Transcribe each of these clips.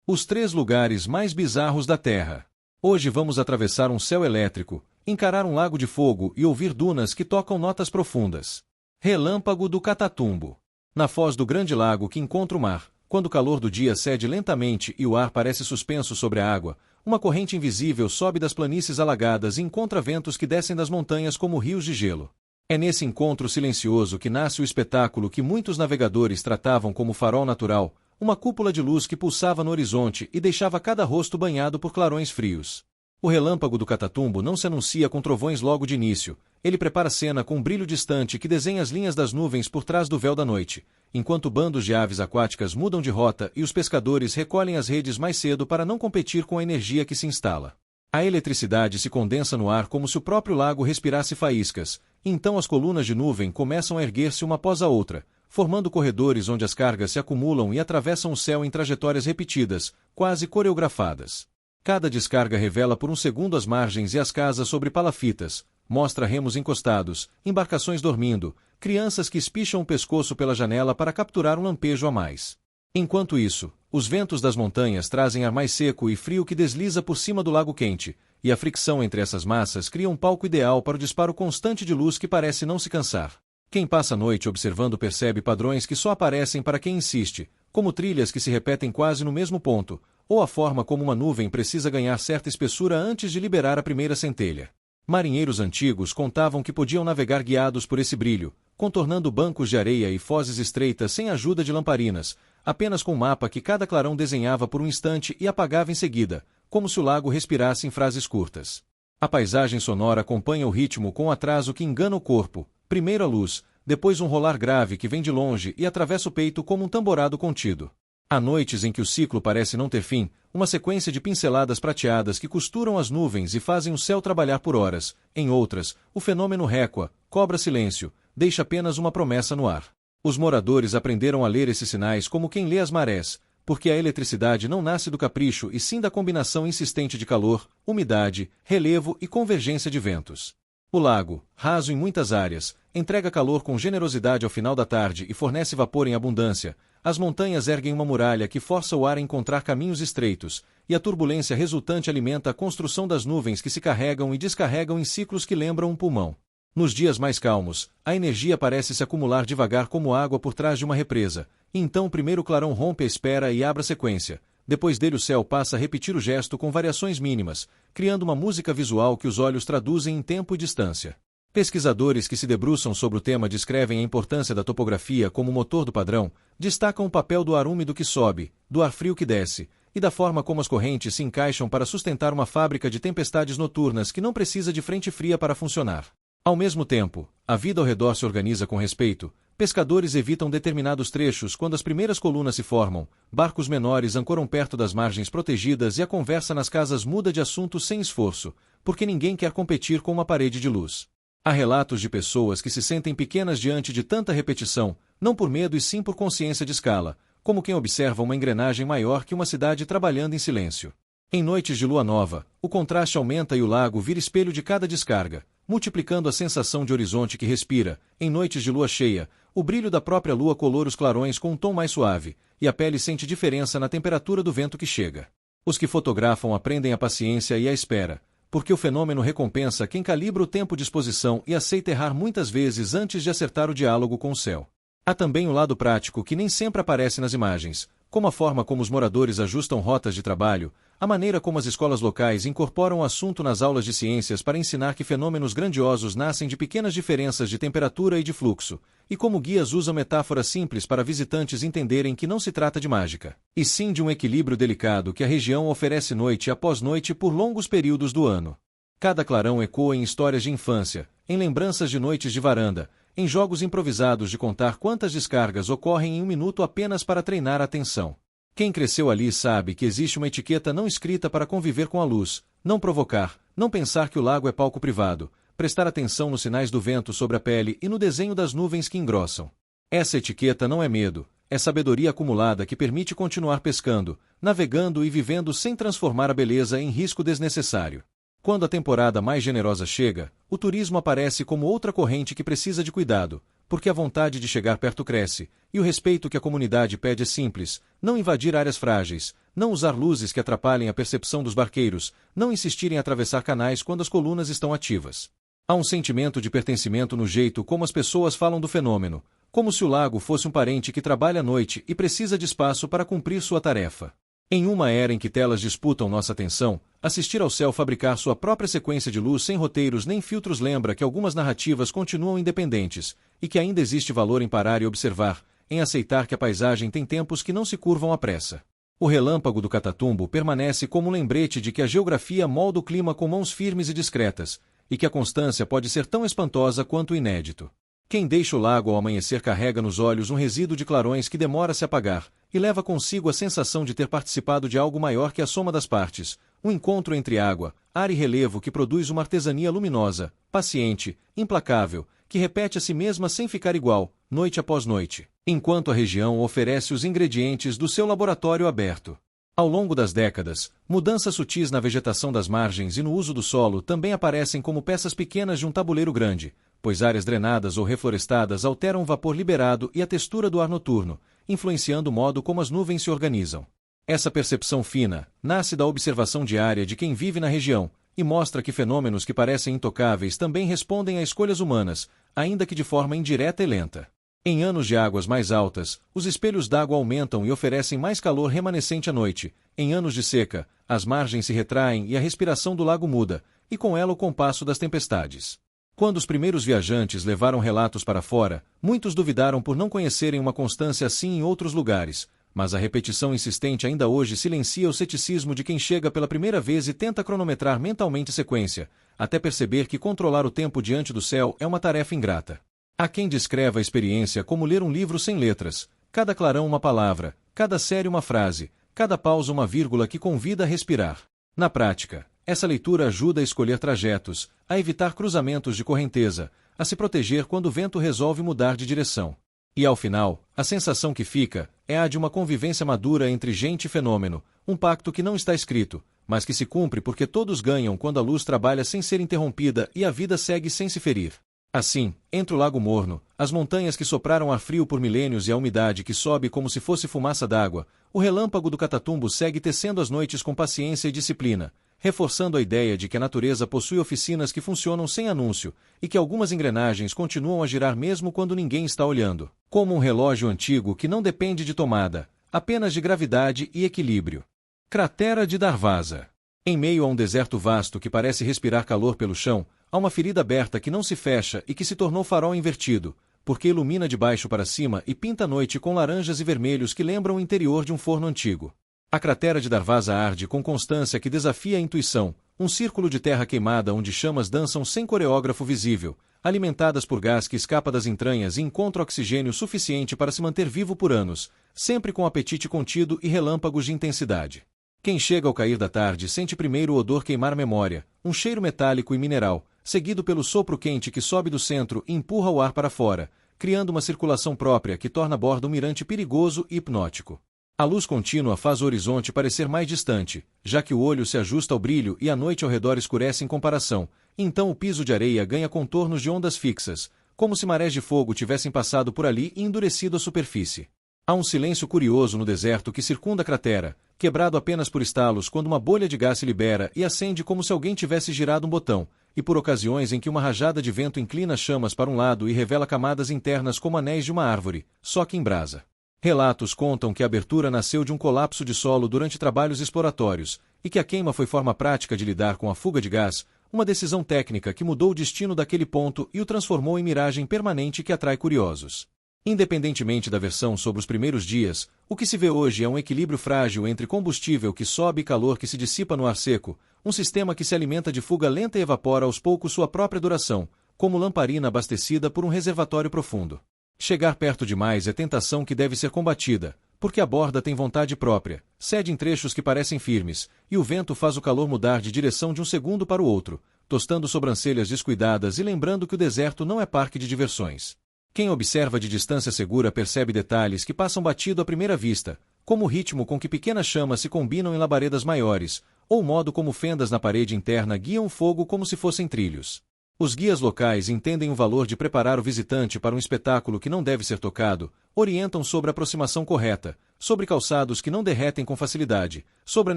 Os 3 lugares mais bizarros da Terra. Hoje vamos atravessar um céu elétrico, encarar um lago de fogo e ouvir dunas que tocam notas profundas. Relâmpago do Catatumbo. Na foz do grande lago que encontra o mar, quando o calor do dia cede lentamente e o ar parece suspenso sobre a água, uma corrente invisível sobe das planícies alagadas e encontra ventos que descem das montanhas como rios de gelo. É nesse encontro silencioso que nasce o espetáculo que muitos navegadores tratavam como farol natural, uma cúpula de luz que pulsava no horizonte e deixava cada rosto banhado por clarões frios. O relâmpago do Catatumbo não se anuncia com trovões logo de início, ele prepara a cena com um brilho distante que desenha as linhas das nuvens por trás do véu da noite, enquanto bandos de aves aquáticas mudam de rota e os pescadores recolhem as redes mais cedo para não competir com a energia que se instala. A eletricidade se condensa no ar como se o próprio lago respirasse faíscas, e então as colunas de nuvem começam a erguer-se uma após a outra, formando corredores onde as cargas se acumulam e atravessam o céu em trajetórias repetidas, quase coreografadas. Cada descarga revela por um segundo as margens e as casas sobre palafitas, mostra remos encostados, embarcações dormindo, crianças que espicham o pescoço pela janela para capturar um lampejo a mais. Enquanto isso, os ventos das montanhas trazem ar mais seco e frio que desliza por cima do lago quente, e a fricção entre essas massas cria um palco ideal para o disparo constante de luz que parece não se cansar. Quem passa a noite observando percebe padrões que só aparecem para quem insiste, como trilhas que se repetem quase no mesmo ponto, ou a forma como uma nuvem precisa ganhar certa espessura antes de liberar a primeira centelha. Marinheiros antigos contavam que podiam navegar guiados por esse brilho, contornando bancos de areia e fozes estreitas sem ajuda de lamparinas, apenas com um mapa que cada clarão desenhava por um instante e apagava em seguida, como se o lago respirasse em frases curtas. A paisagem sonora acompanha o ritmo com um atraso que engana o corpo, primeiro a luz, depois um rolar grave que vem de longe e atravessa o peito como um tamborado contido. Há noites em que o ciclo parece não ter fim, uma sequência de pinceladas prateadas que costuram as nuvens e fazem o céu trabalhar por horas. Em outras, o fenômeno recua, cobra silêncio, deixa apenas uma promessa no ar. Os moradores aprenderam a ler esses sinais como quem lê as marés, porque a eletricidade não nasce do capricho e sim da combinação insistente de calor, umidade, relevo e convergência de ventos. O lago, raso em muitas áreas, entrega calor com generosidade ao final da tarde e fornece vapor em abundância. As montanhas erguem uma muralha que força o ar a encontrar caminhos estreitos, e a turbulência resultante alimenta a construção das nuvens que se carregam e descarregam em ciclos que lembram um pulmão. Nos dias mais calmos, a energia parece se acumular devagar como água por trás de uma represa, e então o primeiro clarão rompe a espera e abre a sequência. Depois dele o céu passa a repetir o gesto com variações mínimas, criando uma música visual que os olhos traduzem em tempo e distância. Pesquisadores que se debruçam sobre o tema descrevem a importância da topografia como motor do padrão, destacam o papel do ar úmido que sobe, do ar frio que desce, e da forma como as correntes se encaixam para sustentar uma fábrica de tempestades noturnas que não precisa de frente fria para funcionar. Ao mesmo tempo, a vida ao redor se organiza com respeito. Pescadores evitam determinados trechos quando as primeiras colunas se formam, barcos menores ancoram perto das margens protegidas e a conversa nas casas muda de assunto sem esforço, porque ninguém quer competir com uma parede de luz. Há relatos de pessoas que se sentem pequenas diante de tanta repetição, não por medo e sim por consciência de escala, como quem observa uma engrenagem maior que uma cidade trabalhando em silêncio. Em noites de lua nova, o contraste aumenta e o lago vira espelho de cada descarga, multiplicando a sensação de horizonte que respira. Em noites de lua cheia, o brilho da própria lua colora os clarões com um tom mais suave, e a pele sente diferença na temperatura do vento que chega. Os que fotografam aprendem a paciência e a espera, porque o fenômeno recompensa quem calibra o tempo de exposição e aceita errar muitas vezes antes de acertar o diálogo com o céu. Há também um lado prático que nem sempre aparece nas imagens, como a forma como os moradores ajustam rotas de trabalho, a maneira como as escolas locais incorporam o assunto nas aulas de ciências para ensinar que fenômenos grandiosos nascem de pequenas diferenças de temperatura e de fluxo, e como guias usam metáforas simples para visitantes entenderem que não se trata de mágica, e sim de um equilíbrio delicado que a região oferece noite após noite por longos períodos do ano. Cada clarão ecoa em histórias de infância, em lembranças de noites de varanda, em jogos improvisados de contar quantas descargas ocorrem em um minuto apenas para treinar a atenção. Quem cresceu ali sabe que existe uma etiqueta não escrita para conviver com a luz, não provocar, não pensar que o lago é palco privado, prestar atenção nos sinais do vento sobre a pele e no desenho das nuvens que engrossam. Essa etiqueta não é medo, é sabedoria acumulada que permite continuar pescando, navegando e vivendo sem transformar a beleza em risco desnecessário. Quando a temporada mais generosa chega, o turismo aparece como outra corrente que precisa de cuidado, porque a vontade de chegar perto cresce, e o respeito que a comunidade pede é simples: não invadir áreas frágeis, não usar luzes que atrapalhem a percepção dos barqueiros, não insistir em atravessar canais quando as colunas estão ativas. Há um sentimento de pertencimento no jeito como as pessoas falam do fenômeno, como se o lago fosse um parente que trabalha à noite e precisa de espaço para cumprir sua tarefa. Em uma era em que telas disputam nossa atenção, assistir ao céu fabricar sua própria sequência de luz sem roteiros nem filtros lembra que algumas narrativas continuam independentes, e que ainda existe valor em parar e observar, em aceitar que a paisagem tem tempos que não se curvam à pressa. O relâmpago do Catatumbo permanece como um lembrete de que a geografia molda o clima com mãos firmes e discretas, e que a constância pode ser tão espantosa quanto o inédito. Quem deixa o lago ao amanhecer carrega nos olhos um resíduo de clarões que demora a se apagar, e leva consigo a sensação de ter participado de algo maior que a soma das partes, um encontro entre água, ar e relevo que produz uma artesania luminosa, paciente, implacável, que repete a si mesma sem ficar igual, noite após noite, enquanto a região oferece os ingredientes do seu laboratório aberto. Ao longo das décadas, mudanças sutis na vegetação das margens e no uso do solo também aparecem como peças pequenas de um tabuleiro grande, pois áreas drenadas ou reflorestadas alteram o vapor liberado e a textura do ar noturno, influenciando o modo como as nuvens se organizam. Essa percepção fina nasce da observação diária de quem vive na região e mostra que fenômenos que parecem intocáveis também respondem a escolhas humanas, ainda que de forma indireta e lenta. Em anos de águas mais altas, os espelhos d'água aumentam e oferecem mais calor remanescente à noite. Em anos de seca, as margens se retraem e a respiração do lago muda, e com ela o compasso das tempestades. Quando os primeiros viajantes levaram relatos para fora, muitos duvidaram por não conhecerem uma constância assim em outros lugares, mas a repetição insistente ainda hoje silencia o ceticismo de quem chega pela primeira vez e tenta cronometrar mentalmente a sequência, até perceber que controlar o tempo diante do céu é uma tarefa ingrata. Há quem descreva a experiência como ler um livro sem letras, cada clarão uma palavra, cada série uma frase, cada pausa uma vírgula que convida a respirar. Na prática, essa leitura ajuda a escolher trajetos, a evitar cruzamentos de correnteza, a se proteger quando o vento resolve mudar de direção. E ao final, a sensação que fica é a de uma convivência madura entre gente e fenômeno, um pacto que não está escrito, mas que se cumpre porque todos ganham quando a luz trabalha sem ser interrompida e a vida segue sem se ferir. Assim, entre o Lago Morno, as montanhas que sopraram ar frio por milênios e a umidade que sobe como se fosse fumaça d'água, o relâmpago do Catatumbo segue tecendo as noites com paciência e disciplina, reforçando a ideia de que a natureza possui oficinas que funcionam sem anúncio e que algumas engrenagens continuam a girar mesmo quando ninguém está olhando, como um relógio antigo que não depende de tomada, apenas de gravidade e equilíbrio. Cratera de Darvaza. Em meio a um deserto vasto que parece respirar calor pelo chão, há uma ferida aberta que não se fecha e que se tornou farol invertido, porque ilumina de baixo para cima e pinta a noite com laranjas e vermelhos que lembram o interior de um forno antigo. A cratera de Darvaza arde com constância que desafia a intuição, um círculo de terra queimada onde chamas dançam sem coreógrafo visível, alimentadas por gás que escapa das entranhas e encontra oxigênio suficiente para se manter vivo por anos, sempre com apetite contido e relâmpagos de intensidade. Quem chega ao cair da tarde sente primeiro o odor queimar a memória, um cheiro metálico e mineral, seguido pelo sopro quente que sobe do centro e empurra o ar para fora, criando uma circulação própria que torna a borda um mirante perigoso e hipnótico. A luz contínua faz o horizonte parecer mais distante, já que o olho se ajusta ao brilho e a noite ao redor escurece em comparação, então o piso de areia ganha contornos de ondas fixas, como se marés de fogo tivessem passado por ali e endurecido a superfície. Há um silêncio curioso no deserto que circunda a cratera, quebrado apenas por estalos quando uma bolha de gás se libera e acende como se alguém tivesse girado um botão, e por ocasiões em que uma rajada de vento inclina as chamas para um lado e revela camadas internas como anéis de uma árvore, só que em brasa. Relatos contam que a abertura nasceu de um colapso de solo durante trabalhos exploratórios, e que a queima foi forma prática de lidar com a fuga de gás, uma decisão técnica que mudou o destino daquele ponto e o transformou em miragem permanente que atrai curiosos. Independentemente da versão sobre os primeiros dias, o que se vê hoje é um equilíbrio frágil entre combustível que sobe e calor que se dissipa no ar seco, um sistema que se alimenta de fuga lenta e evapora aos poucos sua própria duração, como lamparina abastecida por um reservatório profundo. Chegar perto demais é tentação que deve ser combatida, porque a borda tem vontade própria, cede em trechos que parecem firmes, e o vento faz o calor mudar de direção de um segundo para o outro, tostando sobrancelhas descuidadas e lembrando que o deserto não é parque de diversões. Quem observa de distância segura percebe detalhes que passam batido à primeira vista, como o ritmo com que pequenas chamas se combinam em labaredas maiores, ou o modo como fendas na parede interna guiam o fogo como se fossem trilhos. Os guias locais entendem o valor de preparar o visitante para um espetáculo que não deve ser tocado, orientam sobre a aproximação correta, sobre calçados que não derretem com facilidade, sobre a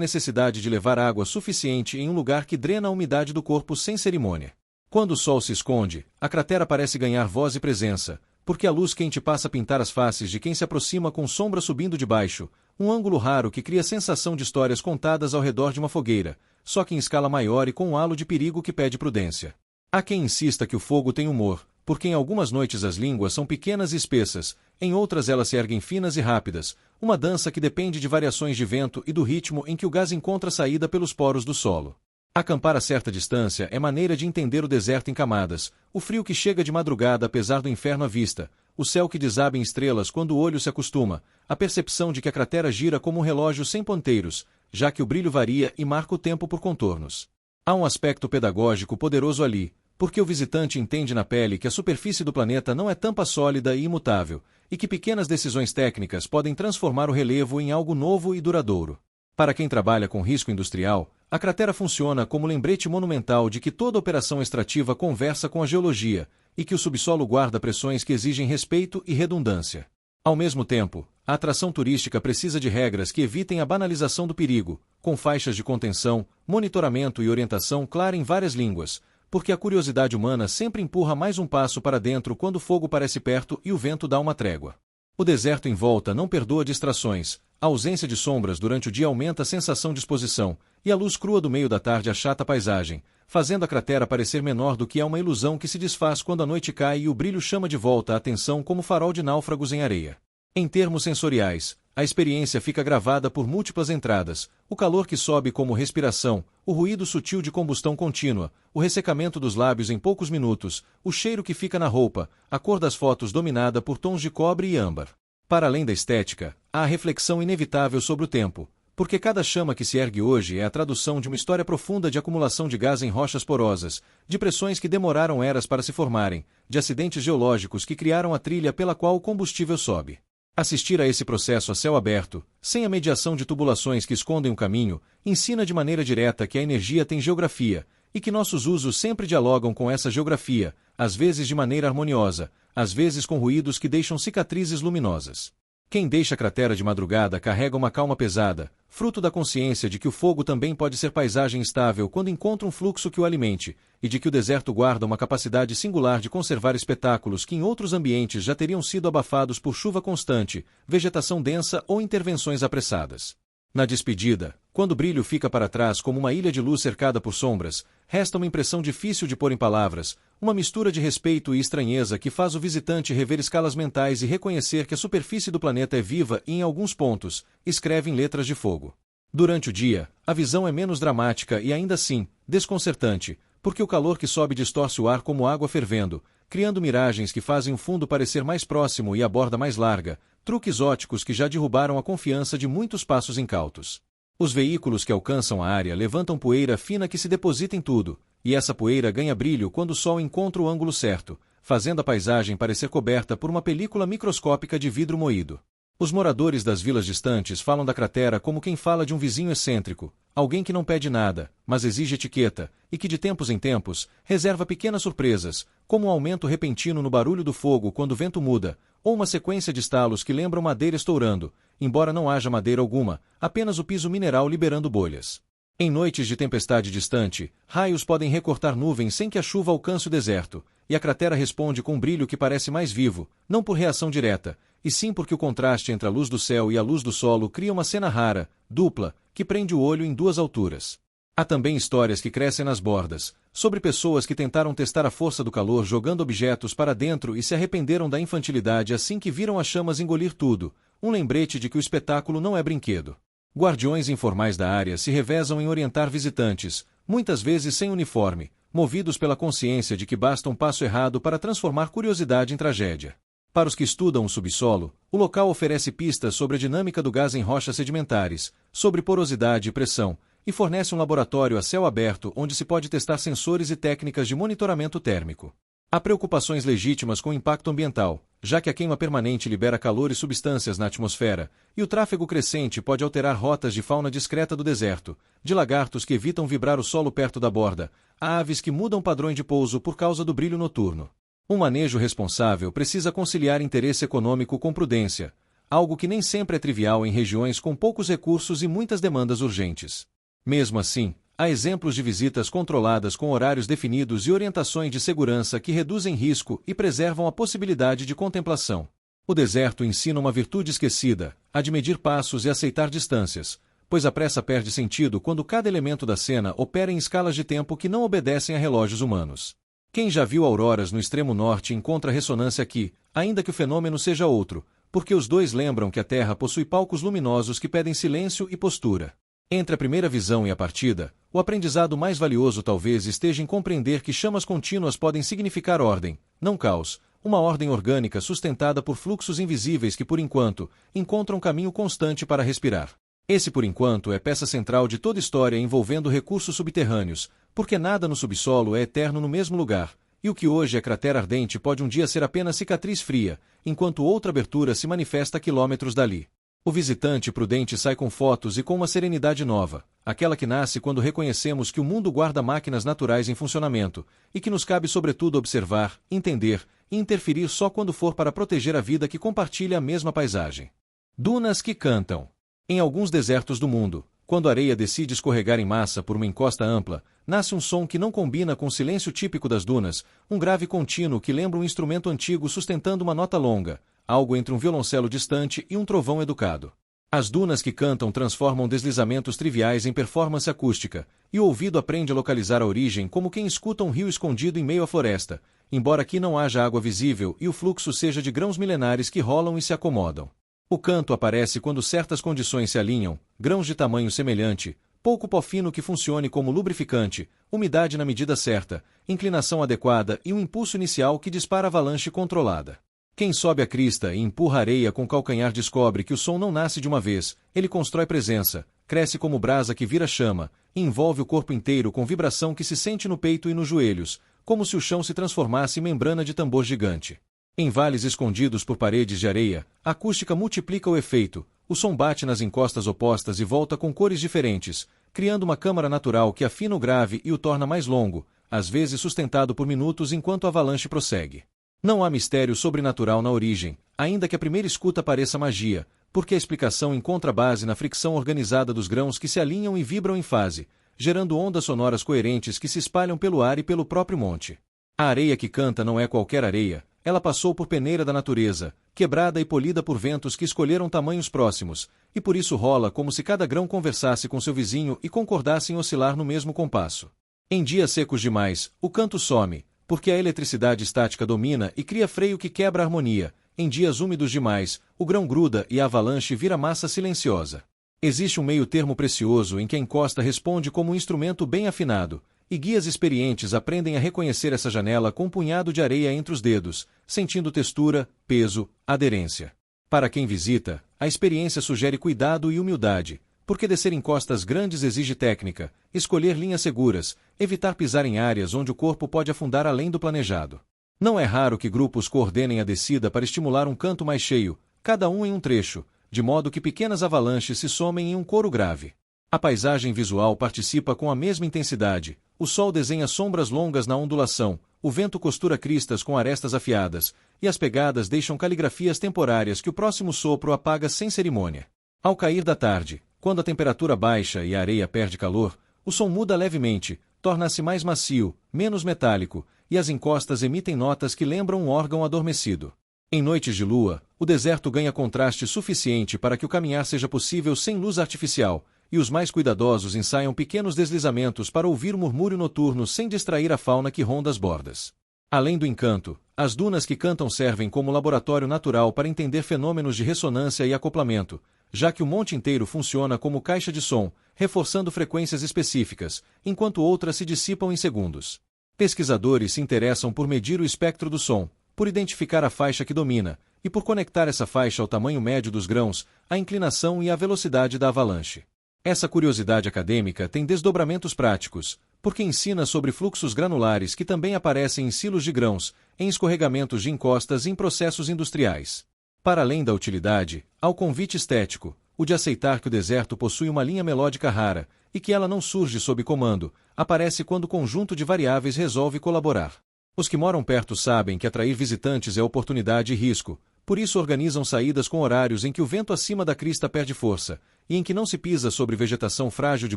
necessidade de levar água suficiente em um lugar que drena a umidade do corpo sem cerimônia. Quando o sol se esconde, a cratera parece ganhar voz e presença, porque a luz quente passa a pintar as faces de quem se aproxima com sombra subindo de baixo, um ângulo raro que cria sensação de histórias contadas ao redor de uma fogueira, só que em escala maior e com um halo de perigo que pede prudência. Há quem insista que o fogo tem humor, porque em algumas noites as línguas são pequenas e espessas, em outras elas se erguem finas e rápidas, uma dança que depende de variações de vento e do ritmo em que o gás encontra saída pelos poros do solo. Acampar a certa distância é maneira de entender o deserto em camadas, o frio que chega de madrugada apesar do inferno à vista, o céu que desaba em estrelas quando o olho se acostuma, a percepção de que a cratera gira como um relógio sem ponteiros, já que o brilho varia e marca o tempo por contornos. Há um aspecto pedagógico poderoso ali, porque o visitante entende na pele que a superfície do planeta não é tampa sólida e imutável, e que pequenas decisões técnicas podem transformar o relevo em algo novo e duradouro. Para quem trabalha com risco industrial, a cratera funciona como lembrete monumental de que toda operação extrativa conversa com a geologia, e que o subsolo guarda pressões que exigem respeito e redundância. Ao mesmo tempo, a atração turística precisa de regras que evitem a banalização do perigo, com faixas de contenção, monitoramento e orientação clara em várias línguas, porque a curiosidade humana sempre empurra mais um passo para dentro quando o fogo parece perto e o vento dá uma trégua. O deserto em volta não perdoa distrações, a ausência de sombras durante o dia aumenta a sensação de exposição, e a luz crua do meio da tarde achata a paisagem, fazendo a cratera parecer menor do que é uma ilusão que se desfaz quando a noite cai e o brilho chama de volta a atenção como farol de náufragos em areia. Em termos sensoriais, a experiência fica gravada por múltiplas entradas, o calor que sobe como respiração, o ruído sutil de combustão contínua, o ressecamento dos lábios em poucos minutos, o cheiro que fica na roupa, a cor das fotos dominada por tons de cobre e âmbar. Para além da estética, há a reflexão inevitável sobre o tempo, porque cada chama que se ergue hoje é a tradução de uma história profunda de acumulação de gás em rochas porosas, de pressões que demoraram eras para se formarem, de acidentes geológicos que criaram a trilha pela qual o combustível sobe. Assistir a esse processo a céu aberto, sem a mediação de tubulações que escondem o caminho, ensina de maneira direta que a energia tem geografia, e que nossos usos sempre dialogam com essa geografia, às vezes de maneira harmoniosa, às vezes com ruídos que deixam cicatrizes luminosas. Quem deixa a cratera de madrugada carrega uma calma pesada, fruto da consciência de que o fogo também pode ser paisagem estável quando encontra um fluxo que o alimente, e de que o deserto guarda uma capacidade singular de conservar espetáculos que em outros ambientes já teriam sido abafados por chuva constante, vegetação densa ou intervenções apressadas. Na despedida, quando o brilho fica para trás como uma ilha de luz cercada por sombras, resta uma impressão difícil de pôr em palavras, uma mistura de respeito e estranheza que faz o visitante rever escalas mentais e reconhecer que a superfície do planeta é viva e, em alguns pontos, escreve em letras de fogo. Durante o dia, a visão é menos dramática e ainda assim, desconcertante, porque o calor que sobe distorce o ar como água fervendo, criando miragens que fazem o fundo parecer mais próximo e a borda mais larga, truques óticos que já derrubaram a confiança de muitos passos incautos. Os veículos que alcançam a área levantam poeira fina que se deposita em tudo, e essa poeira ganha brilho quando o sol encontra o ângulo certo, fazendo a paisagem parecer coberta por uma película microscópica de vidro moído. Os moradores das vilas distantes falam da cratera como quem fala de um vizinho excêntrico, alguém que não pede nada, mas exige etiqueta, e que de tempos em tempos reserva pequenas surpresas, como um aumento repentino no barulho do fogo quando o vento muda, ou uma sequência de estalos que lembram madeira estourando, embora não haja madeira alguma, apenas o piso mineral liberando bolhas. Em noites de tempestade distante, raios podem recortar nuvens sem que a chuva alcance o deserto, e a cratera responde com um brilho que parece mais vivo, não por reação direta, e sim porque o contraste entre a luz do céu e a luz do solo cria uma cena rara, dupla, que prende o olho em duas alturas. Há também histórias que crescem nas bordas, sobre pessoas que tentaram testar a força do calor jogando objetos para dentro e se arrependeram da infantilidade assim que viram as chamas engolir tudo, um lembrete de que o espetáculo não é brinquedo. Guardiões informais da área se revezam em orientar visitantes, muitas vezes sem uniforme, movidos pela consciência de que basta um passo errado para transformar curiosidade em tragédia. Para os que estudam o subsolo, o local oferece pistas sobre a dinâmica do gás em rochas sedimentares, sobre porosidade e pressão, e fornece um laboratório a céu aberto onde se pode testar sensores e técnicas de monitoramento térmico. Há preocupações legítimas com o impacto ambiental, já que a queima permanente libera calor e substâncias na atmosfera, e o tráfego crescente pode alterar rotas de fauna discreta do deserto, de lagartos que evitam vibrar o solo perto da borda, a aves que mudam padrões de pouso por causa do brilho noturno. Um manejo responsável precisa conciliar interesse econômico com prudência, algo que nem sempre é trivial em regiões com poucos recursos e muitas demandas urgentes. Mesmo assim, há exemplos de visitas controladas com horários definidos e orientações de segurança que reduzem risco e preservam a possibilidade de contemplação. O deserto ensina uma virtude esquecida, a de medir passos e aceitar distâncias, pois a pressa perde sentido quando cada elemento da cena opera em escalas de tempo que não obedecem a relógios humanos. Quem já viu auroras no extremo norte encontra ressonância aqui, ainda que o fenômeno seja outro, porque os dois lembram que a Terra possui palcos luminosos que pedem silêncio e postura. Entre a primeira visão e a partida, o aprendizado mais valioso talvez esteja em compreender que chamas contínuas podem significar ordem, não caos, uma ordem orgânica sustentada por fluxos invisíveis que, por enquanto, encontram caminho constante para respirar. Esse, por enquanto, é peça central de toda história envolvendo recursos subterrâneos, porque nada no subsolo é eterno no mesmo lugar, e o que hoje é cratera ardente pode um dia ser apenas cicatriz fria, enquanto outra abertura se manifesta a quilômetros dali. O visitante prudente sai com fotos e com uma serenidade nova, aquela que nasce quando reconhecemos que o mundo guarda máquinas naturais em funcionamento, e que nos cabe sobretudo observar, entender e interferir só quando for para proteger a vida que compartilha a mesma paisagem. Dunas que cantam. Em alguns desertos do mundo, quando a areia decide escorregar em massa por uma encosta ampla, nasce um som que não combina com o silêncio típico das dunas, um grave contínuo que lembra um instrumento antigo sustentando uma nota longa, algo entre um violoncelo distante e um trovão educado. As dunas que cantam transformam deslizamentos triviais em performance acústica, e o ouvido aprende a localizar a origem como quem escuta um rio escondido em meio à floresta, embora aqui não haja água visível e o fluxo seja de grãos milenares que rolam e se acomodam. O canto aparece quando certas condições se alinham, grãos de tamanho semelhante, pouco pó fino que funcione como lubrificante, umidade na medida certa, inclinação adequada e um impulso inicial que dispara avalanche controlada. Quem sobe a crista e empurra a areia com o calcanhar descobre que o som não nasce de uma vez, ele constrói presença, cresce como brasa que vira chama, e envolve o corpo inteiro com vibração que se sente no peito e nos joelhos, como se o chão se transformasse em membrana de tambor gigante. Em vales escondidos por paredes de areia, a acústica multiplica o efeito, o som bate nas encostas opostas e volta com cores diferentes, criando uma câmara natural que afina o grave e o torna mais longo, às vezes sustentado por minutos enquanto a avalanche prossegue. Não há mistério sobrenatural na origem, ainda que a primeira escuta pareça magia, porque a explicação encontra base na fricção organizada dos grãos que se alinham e vibram em fase, gerando ondas sonoras coerentes que se espalham pelo ar e pelo próprio monte. A areia que canta não é qualquer areia, ela passou por peneira da natureza, quebrada e polida por ventos que escolheram tamanhos próximos, e por isso rola como se cada grão conversasse com seu vizinho e concordasse em oscilar no mesmo compasso. Em dias secos demais, o canto some, porque a eletricidade estática domina e cria freio que quebra a harmonia. Em dias úmidos demais, o grão gruda e a avalanche vira massa silenciosa. Existe um meio termo precioso em que a encosta responde como um instrumento bem afinado, e guias experientes aprendem a reconhecer essa janela com um punhado de areia entre os dedos, sentindo textura, peso, aderência. Para quem visita, a experiência sugere cuidado e humildade, porque descer encostas grandes exige técnica, escolher linhas seguras, evitar pisar em áreas onde o corpo pode afundar além do planejado. Não é raro que grupos coordenem a descida para estimular um canto mais cheio, cada um em um trecho, de modo que pequenas avalanches se somem em um coro grave. A paisagem visual participa com a mesma intensidade, o sol desenha sombras longas na ondulação, o vento costura cristas com arestas afiadas, e as pegadas deixam caligrafias temporárias que o próximo sopro apaga sem cerimônia. Ao cair da tarde, quando a temperatura baixa e a areia perde calor, o som muda levemente, torna-se mais macio, menos metálico, e as encostas emitem notas que lembram um órgão adormecido. Em noites de lua, o deserto ganha contraste suficiente para que o caminhar seja possível sem luz artificial, e os mais cuidadosos ensaiam pequenos deslizamentos para ouvir o murmúrio noturno sem distrair a fauna que ronda as bordas. Além do encanto, as dunas que cantam servem como laboratório natural para entender fenômenos de ressonância e acoplamento, já que o monte inteiro funciona como caixa de som, reforçando frequências específicas, enquanto outras se dissipam em segundos. Pesquisadores se interessam por medir o espectro do som, por identificar a faixa que domina, e por conectar essa faixa ao tamanho médio dos grãos, a inclinação e a velocidade da avalanche. Essa curiosidade acadêmica tem desdobramentos práticos, porque ensina sobre fluxos granulares que também aparecem em silos de grãos, em escorregamentos de encostas e em processos industriais. Para além da utilidade, há o convite estético, o de aceitar que o deserto possui uma linha melódica rara, e que ela não surge sob comando, aparece quando o conjunto de variáveis resolve colaborar. Os que moram perto sabem que atrair visitantes é oportunidade e risco, por isso organizam saídas com horários em que o vento acima da crista perde força, e em que não se pisa sobre vegetação frágil de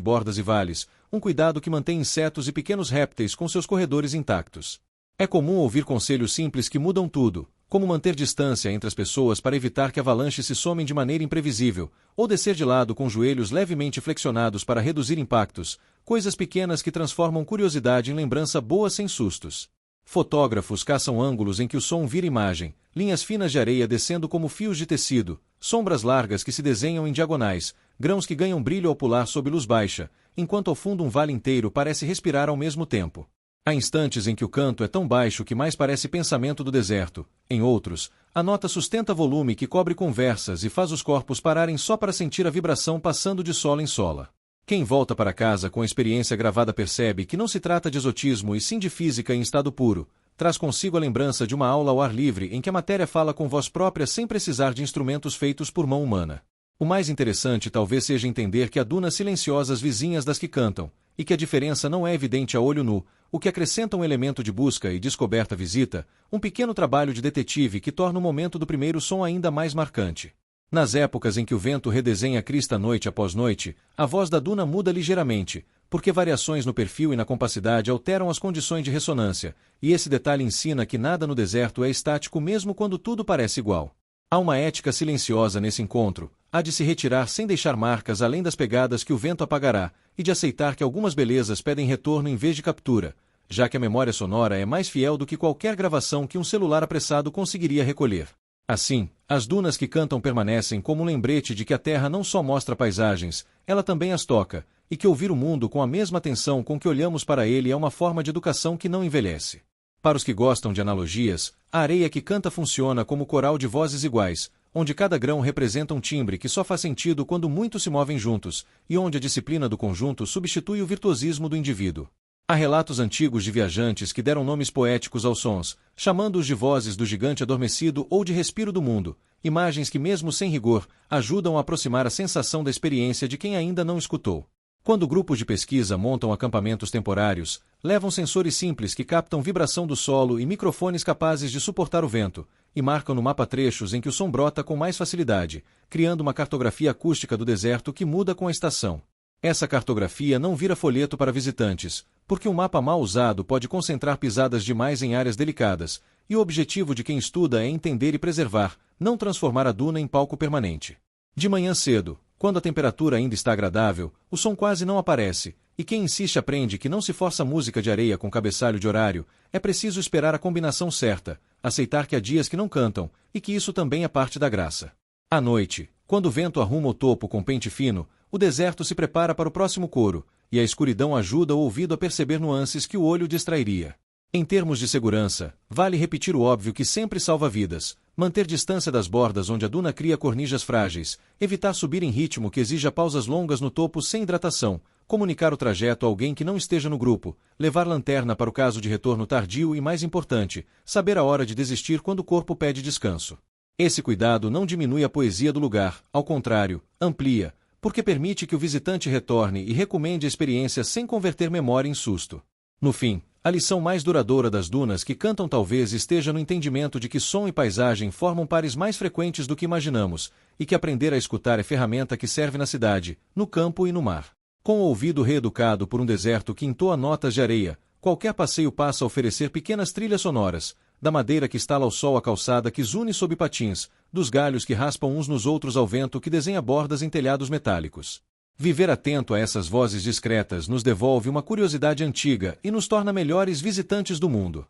bordas e vales, um cuidado que mantém insetos e pequenos répteis com seus corredores intactos. É comum ouvir conselhos simples que mudam tudo, como manter distância entre as pessoas para evitar que avalanches se somem de maneira imprevisível, ou descer de lado com joelhos levemente flexionados para reduzir impactos, coisas pequenas que transformam curiosidade em lembrança boa sem sustos. Fotógrafos caçam ângulos em que o som vira imagem, linhas finas de areia descendo como fios de tecido, sombras largas que se desenham em diagonais, grãos que ganham brilho ao pular sob luz baixa, enquanto ao fundo um vale inteiro parece respirar ao mesmo tempo. Há instantes em que o canto é tão baixo que mais parece pensamento do deserto, em outros, a nota sustenta volume que cobre conversas e faz os corpos pararem só para sentir a vibração passando de sola em sola. Quem volta para casa com a experiência gravada percebe que não se trata de exotismo e sim de física em estado puro, traz consigo a lembrança de uma aula ao ar livre em que a matéria fala com voz própria sem precisar de instrumentos feitos por mão humana. O mais interessante talvez seja entender que há dunas silenciosas vizinhas das que cantam, e que a diferença não é evidente a olho nu, o que acrescenta um elemento de busca e descoberta visita, um pequeno trabalho de detetive que torna o momento do primeiro som ainda mais marcante. Nas épocas em que o vento redesenha a crista noite após noite, a voz da duna muda ligeiramente, porque variações no perfil e na compacidade alteram as condições de ressonância, e esse detalhe ensina que nada no deserto é estático mesmo quando tudo parece igual. Há uma ética silenciosa nesse encontro, há de se retirar sem deixar marcas além das pegadas que o vento apagará, e de aceitar que algumas belezas pedem retorno em vez de captura, já que a memória sonora é mais fiel do que qualquer gravação que um celular apressado conseguiria recolher. Assim, as dunas que cantam permanecem como um lembrete de que a Terra não só mostra paisagens, ela também as toca, e que ouvir o mundo com a mesma atenção com que olhamos para ele é uma forma de educação que não envelhece. Para os que gostam de analogias, a areia que canta funciona como coral de vozes iguais, onde cada grão representa um timbre que só faz sentido quando muitos se movem juntos, e onde a disciplina do conjunto substitui o virtuosismo do indivíduo. Há relatos antigos de viajantes que deram nomes poéticos aos sons, chamando-os de vozes do gigante adormecido ou de respiro do mundo, imagens que mesmo sem rigor, ajudam a aproximar a sensação da experiência de quem ainda não escutou. Quando grupos de pesquisa montam acampamentos temporários, levam sensores simples que captam vibração do solo e microfones capazes de suportar o vento, e marcam no mapa trechos em que o som brota com mais facilidade, criando uma cartografia acústica do deserto que muda com a estação. Essa cartografia não vira folheto para visitantes, porque um mapa mal usado pode concentrar pisadas demais em áreas delicadas, e o objetivo de quem estuda é entender e preservar, não transformar a duna em palco permanente. De manhã cedo, quando a temperatura ainda está agradável, o som quase não aparece, e quem insiste aprende que não se força música de areia com cabeçalho de horário, é preciso esperar a combinação certa, aceitar que há dias que não cantam, e que isso também é parte da graça. À noite, quando o vento arruma o topo com pente fino, o deserto se prepara para o próximo coro, e a escuridão ajuda o ouvido a perceber nuances que o olho distrairia. Em termos de segurança, vale repetir o óbvio que sempre salva vidas, manter distância das bordas onde a duna cria cornijas frágeis, evitar subir em ritmo que exija pausas longas no topo sem hidratação, comunicar o trajeto a alguém que não esteja no grupo, levar lanterna para o caso de retorno tardio e, mais importante, saber a hora de desistir quando o corpo pede descanso. Esse cuidado não diminui a poesia do lugar, ao contrário, amplia, porque permite que o visitante retorne e recomende a experiência sem converter memória em susto. No fim, a lição mais duradoura das dunas que cantam talvez esteja no entendimento de que som e paisagem formam pares mais frequentes do que imaginamos, e que aprender a escutar é ferramenta que serve na cidade, no campo e no mar. Com o ouvido reeducado por um deserto que entoa notas de areia, qualquer passeio passa a oferecer pequenas trilhas sonoras, da madeira que estala ao sol a calçada que zune sob patins, dos galhos que raspam uns nos outros ao vento que desenha bordas em telhados metálicos. Viver atento a essas vozes discretas nos devolve uma curiosidade antiga e nos torna melhores visitantes do mundo.